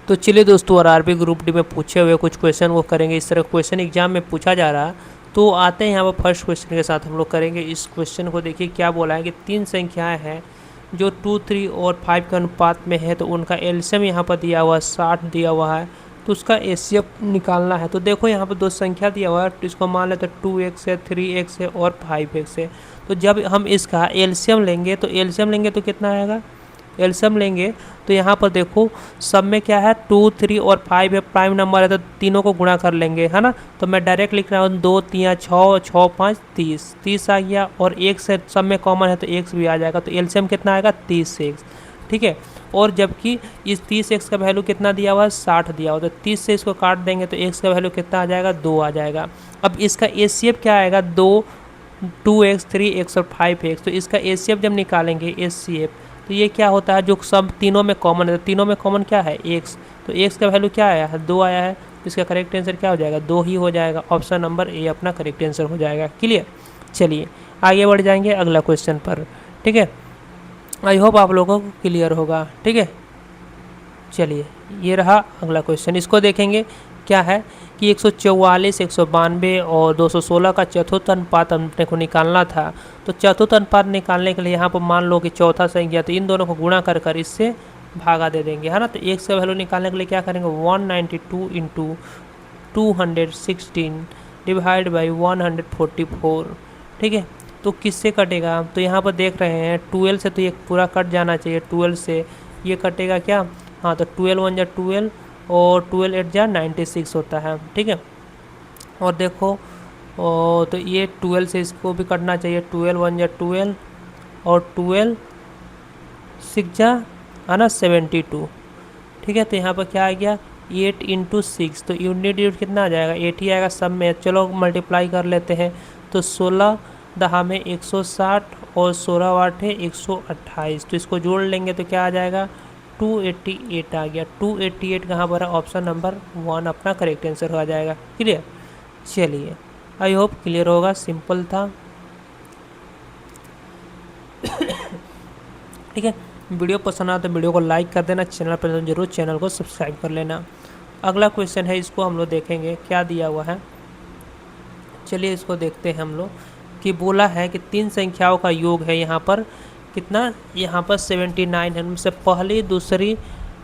तो चलिए दोस्तों, आरआरबी ग्रुप डी में पूछे हुए कुछ क्वेश्चन वो करेंगे। इस तरह क्वेश्चन एग्जाम में पूछा जा रहा। तो आते हैं यहाँ पर फर्स्ट क्वेश्चन के साथ हम लोग करेंगे। इस क्वेश्चन को देखिए क्या बोला है कि तीन संख्याएं हैं जो 2, 3 और 5 के अनुपात में है, तो उनका एलसीएम यहाँ पर दिया हुआ है 60 दिया हुआ है, तो उसका एचसीएफ निकालना है। तो देखो यहाँ पर दो संख्या दिया हुआ है, तो इसको मान लेते 2x है, 3x है और 5x है। तो जब हम इसका एलसीएम लेंगे तो कितना आएगा, एलसीएम लेंगे तो यहाँ पर देखो सब में क्या है 2, 3 और 5 है, प्राइम नंबर है, तो तीनों को गुणा कर लेंगे, है ना। तो मैं डायरेक्ट लिख रहा हूँ 2, 3, 6, 6, 5, 30 आ गया। और एक से सब में कॉमन है तो एक्स भी आ जाएगा, तो एलसीएम कितना आएगा 30x, ठीक है। और जबकि इस 30x का वैल्यू कितना दिया हुआ है 60 दिया हुआ, तो 30 से इसको काट देंगे तो x का वैल्यू कितना आ जाएगा 2 आ जाएगा। अब इसका एचसीएफ क्या आएगा 2x, 3x और 5x। तो इसका एचसीएफ जब निकालेंगे एचसीएफ, तो ये क्या होता है जो सब तीनों में कॉमन है, तो तीनों में कॉमन क्या है x, तो x का वैल्यू क्या आया है 2 आया है। तो इसका करेक्ट आंसर क्या हो जाएगा 2 ही हो जाएगा। ऑप्शन नंबर ए अपना करेक्ट आंसर हो जाएगा। क्लियर। चलिए आगे बढ़ जाएंगे अगला क्वेश्चन पर, ठीक है। आई होप आप लोगों को क्लियर होगा, ठीक है। चलिए ये रहा अगला क्वेश्चन, इसको देखेंगे। क्या है कि 144, 192 और 216 का चतुर्थ अनुपात अपने को निकालना था। तो चतुर्थ अनुपात निकालने के लिए यहाँ पर मान लो कि चौथा संख्या, तो इन दोनों को गुणा कर कर इससे भागा दे देंगे, है ना। तो x का वैल्यू निकालने के लिए क्या करेंगे 192 इंटू 216 डिवाइड बाई 144, ठीक है। तो किससे कटेगा, तो यहाँ पर देख रहे हैं 12 से, तो ये पूरा कट जाना चाहिए। 12 से ये कटेगा क्या, हाँ, तो 12 1 जा 12 और 12 8 जा 96 होता है, ठीक है। और देखो तो ये 12 से इसको भी कटना चाहिए। 12 1 जा 12 और 12 6 जा, है ना 72, ठीक है। तो यहाँ पर क्या आ गया 8 इंटू 6, तो यूनिट यूनिट कितना आ जाएगा 8 ही आएगा सब में। चलो मल्टीप्लाई कर लेते हैं, तो 16 दहा में 160 और 16 वाट है 128, तो इसको जोड़ लेंगे तो क्या आ जाएगा 288 आ गया। 288 कहाँ पर है, ऑप्शन नंबर 1 अपना करेक्ट आंसर हो जाएगा। क्लियर। चलिए आई होप क्लियर होगा, सिंपल था, ठीक है। वीडियो पसंद आया तो वीडियो को लाइक कर देना, चैनल पर जरूर चैनल को सब्सक्राइब कर लेना। अगला क्वेश्चन है, इसको हम लोग देखेंगे क्या दिया हुआ है। चलिए इसको देखते हैं हम लोग, कि बोला है कि तीन संख्याओं का योग है यहाँ पर कितना, यहाँ पर 79 है। उनसे पहली दूसरी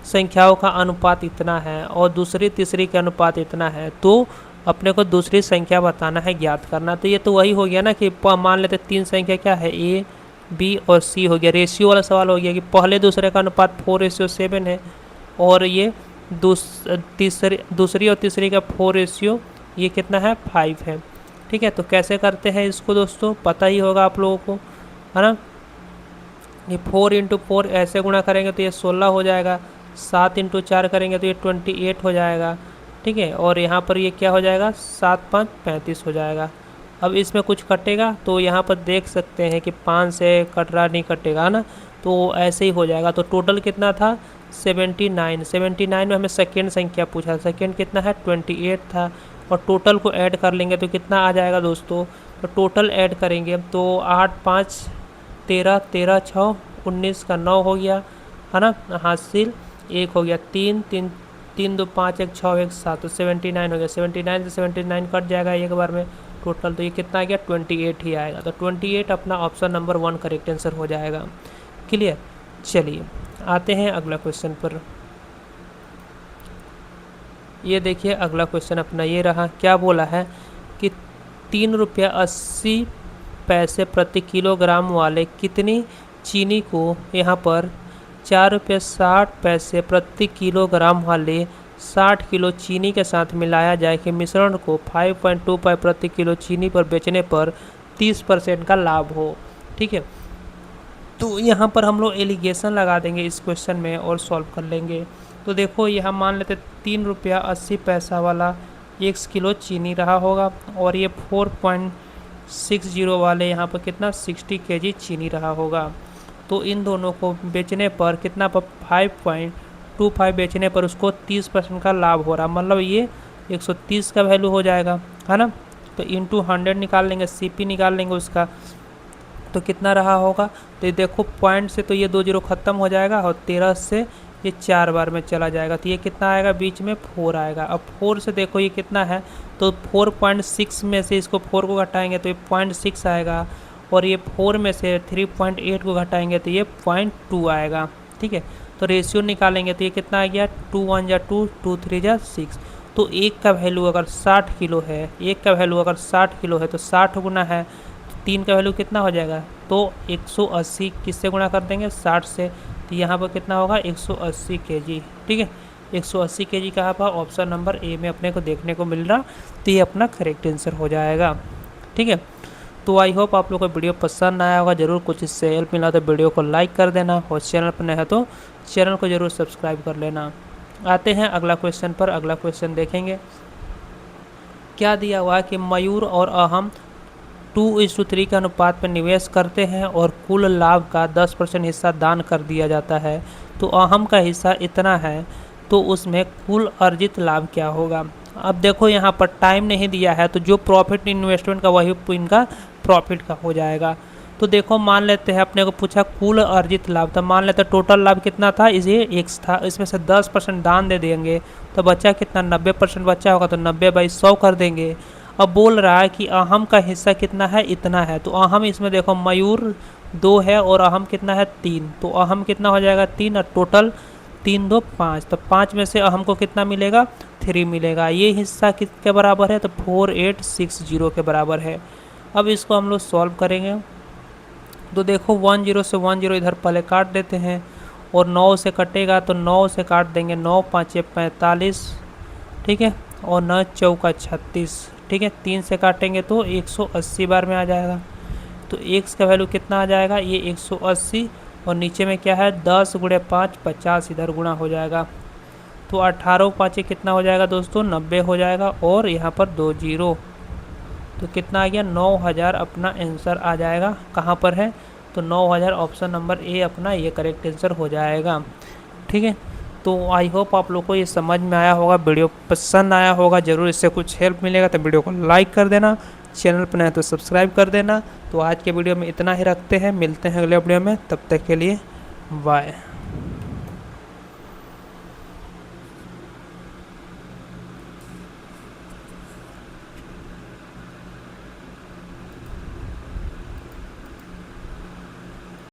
संख्याओं का अनुपात इतना है और दूसरी तीसरी का अनुपात इतना है, तो अपने को दूसरी संख्या बताना है, ज्ञात करना। तो ये तो वही हो गया ना कि मान लेते तीन संख्या क्या है A, B और C हो गया। रेशियो वाला सवाल हो गया कि पहले दूसरे का अनुपात 4:7 है और ये दूसरी और तीसरी का 4 ये कितना है 5 है, ठीक है। तो कैसे करते हैं इसको दोस्तों, पता ही होगा आप लोगों को, है ना। ये 4 इंटू 4 ऐसे गुणा करेंगे तो ये 16 हो जाएगा। 7 इंटू 4 करेंगे तो ये 28 हो जाएगा, ठीक है। और यहाँ पर ये क्या हो जाएगा 7 5 35 हो जाएगा। अब इसमें कुछ कटेगा तो यहाँ पर देख सकते हैं कि 5 से कट रहा नहीं कटेगा, ना, तो ऐसे ही हो जाएगा। तो टोटल कितना था 79 में हमें सेकेंड संख्या पूछा, सेकेंड कितना है 28 था। और टोटल को ऐड कर लेंगे तो कितना आ जाएगा दोस्तों, तो टोटल ऐड करेंगे तो 8 5 13 13 6 19 का 9 हो गया, है ना। हासिल 1 हो गया, 3 3 3 2 5 1 6 1 7, तो 79 हो गया। 79 से 79 कट जाएगा एक बार में टोटल, तो ये कितना आ गया 28 ही आएगा। तो 28 अपना ऑप्शन नंबर 1 करेक्ट आंसर हो जाएगा। क्लियर। चलिए आते हैं अगला क्वेश्चन पर। ये देखिए अगला क्वेश्चन अपना ये रहा। क्या बोला है कि 3 रुपया 80 पैसे प्रति किलोग्राम वाले कितनी चीनी को यहाँ पर 4 रुपये 60 पैसे प्रति किलोग्राम वाले 60 किलो चीनी के साथ मिलाया जाए कि मिश्रण को 5.25 प्रति किलो चीनी पर बेचने पर 30% का लाभ हो, ठीक है। तो यहाँ पर हम लोग एलिगेशन लगा देंगे इस क्वेश्चन में और सॉल्व कर लेंगे। तो देखो यहाँ मान लेते 3 रुपया 80 पैसा वाला 1 किलो चीनी रहा होगा और ये 4.60 वाले यहाँ पर कितना 60 kg चीनी रहा होगा। तो इन दोनों को बेचने पर कितना पर 5.25 बेचने पर उसको 30% का लाभ हो रहा, मतलब ये 130 का वैल्यू हो जाएगा, है ना। तो इंटू 100 निकाल लेंगे, CP निकाल लेंगे उसका, तो कितना रहा होगा। तो देखो पॉइंट से तो ये 2 0 ख़त्म हो जाएगा और 13 से ये 4 बार में चला जाएगा, तो ये कितना आएगा, बीच में 4 आएगा। अब 4 से देखो ये कितना है, तो 4.6 में से इसको 4 को घटाएंगे तो ये 0.6 आएगा, और ये 4 में से 3.8 को घटाएंगे तो ये 0.2 आएगा। ठीक है, तो रेशियो निकालेंगे तो ये कितना आ गया, 2 1 जा 2, 2 3 जा 6। तो एक का वैल्यू अगर 60 किलो है, एक का वैल्यू अगर 60 किलो है तो 60 गुना है, तो 3 का वैल्यू कितना हो जाएगा, तो 180 किससे गुणा कर देंगे, 60 से, तो यहाँ पर कितना होगा, 180 kg। ठीक है, 180 kg कहाँ पर, ऑप्शन नंबर ए में अपने को देखने को मिल रहा, तो ये अपना करेक्ट आंसर हो जाएगा। ठीक है, तो आई होप आप लोग को वीडियो पसंद आया होगा, ज़रूर कुछ इससे हेल्प मिला तो वीडियो को लाइक कर देना, और चैनल पर नया है तो चैनल को ज़रूर सब्सक्राइब कर लेना। आते हैं अगला क्वेश्चन पर। अगला क्वेश्चन देखेंगे, क्या दिया हुआ है कि मयूर और अहम 2:3 के अनुपात में निवेश करते हैं और कुल लाभ का 10% हिस्सा दान कर दिया जाता है, तो अहम का हिस्सा इतना है, तो उसमें कुल अर्जित लाभ क्या होगा। अब देखो यहाँ पर टाइम नहीं दिया है, तो जो प्रॉफिट इन्वेस्टमेंट का वही इनका प्रॉफिट का हो जाएगा। तो देखो मान लेते हैं, अपने को पूछा कुल अर्जित लाभ, तो मान लेते हैं टोटल लाभ कितना था, इसे x था, इसमें से 10% दान दे देंगे तो बचा कितना, 90% बचा होगा, तो 90/100 कर देंगे। अब बोल रहा है कि अहम का हिस्सा कितना है, इतना है, तो अहम इसमें देखो मयूर 2 है और अहम कितना है 3, तो अहम कितना हो जाएगा 3, और टोटल 3 2 5, तो 5 में से अहम को कितना मिलेगा, 3 मिलेगा। ये हिस्सा किसके बराबर है, तो 4860 के बराबर है। अब इसको हम लोग सॉल्व करेंगे, तो देखो 10 से 10 इधर पहले काट देते हैं, और 9 से कटेगा तो 9 से काट देंगे, 9 5 45, ठीक है, और 9 चौका 36, ठीक है, 3 से काटेंगे तो 180 बार में आ जाएगा। तो x का वैल्यू कितना आ जाएगा, ये 180, और नीचे में क्या है 10 × 5 50, इधर गुणा हो जाएगा, तो 18 5 कितना हो जाएगा दोस्तों, 90 हो जाएगा, और यहाँ पर 2 0, तो कितना आ गया, 9000 अपना आंसर आ जाएगा। कहाँ पर है, तो 9000, ऑप्शन नंबर ए अपना ये करेक्ट आंसर हो जाएगा। ठीक है, तो आई होप आप लोग को ये समझ में आया होगा, वीडियो पसंद आया होगा, ज़रूर इससे कुछ हेल्प मिलेगा तो वीडियो को लाइक कर देना, चैनल पर नया तो सब्सक्राइब कर देना। तो आज के वीडियो में इतना ही रखते हैं, मिलते हैं अगले वीडियो में, तब तक के लिए बाय।